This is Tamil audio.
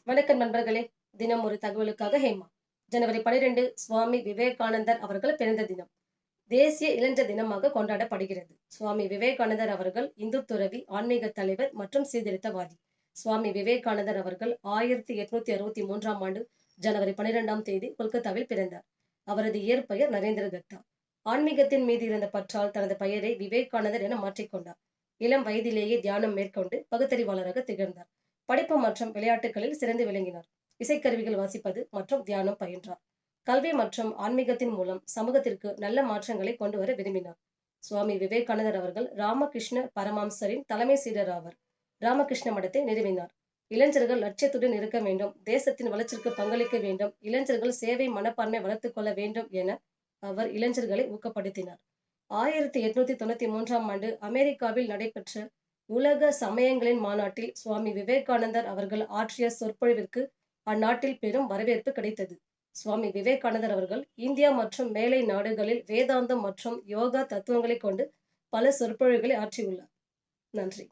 வணக்கம் நண்பர்களே. தினம் ஒரு தகவலுக்காக ஹேமா. ஜனவரி 12 சுவாமி விவேகானந்தர் அவர்கள் பிறந்த தினம். தேசிய இளைஞர் தினமாக கொண்டாடப்படுகிறது. சுவாமி விவேகானந்தர் அவர்கள் இந்து துறவி, ஆன்மீக தலைவர் மற்றும் சீர்திருத்தவாதி. சுவாமி விவேகானந்தர் அவர்கள் 1863ஆம் ஆண்டு ஜனவரி 12ஆம் தேதி கொல்கத்தாவில் பிறந்தார். அவரது இயற்பெயர் நரேந்திர தத்தா. ஆன்மீகத்தின் மீது இருந்த பற்றால் தனது பெயரை விவேகானந்தர் என மாற்றிக்கொண்டார். இளம் வயதிலேயே தியானம் மேற்கொண்டு பகுத்தறிவாளராக திகழ்ந்தார். படிப்பு மற்றும் விளையாட்டுகளில் சிறந்து விளங்கினார். இசைக்கருவிகள் வாசிப்பது மற்றும் தியானம் பயின்றார். கல்வி மற்றும் ஆன்மீகத்தின் மூலம் சமூகத்திற்கு நல்ல மாற்றங்களை கொண்டு வர விரும்பினார். சுவாமி விவேகானந்தர் அவர்கள் ராமகிருஷ்ண பரமஹம்சரின் தலைமை சீடர் ஆவர். ராமகிருஷ்ண மடத்தை நிறுவினார். இளைஞர்கள் லட்சியத்துடன் இருக்க வேண்டும், தேசத்தின் வளர்ச்சிக்கு பங்களிக்க வேண்டும், இளைஞர்கள் சேவை மனப்பான்மை வளர்த்துக் கொள்ள வேண்டும் என அவர் இளைஞர்களை ஊக்கப்படுத்தினார். 1893ஆம் ஆண்டு அமெரிக்காவில் நடைபெற்ற உலக சமயங்களின் மாநாட்டில் சுவாமி விவேகானந்தர் அவர்கள் ஆற்றிய சொற்பொழிவிற்கு அந்நாட்டில் பெரும் வரவேற்பு கிடைத்தது. சுவாமி விவேகானந்தர் அவர்கள் இந்தியா மற்றும் மேலை நாடுகளில் வேதாந்தம் மற்றும் யோகா தத்துவங்களை கொண்டு பல சொற்பொழிவுகளை ஆற்றியுள்ளார். நன்றி.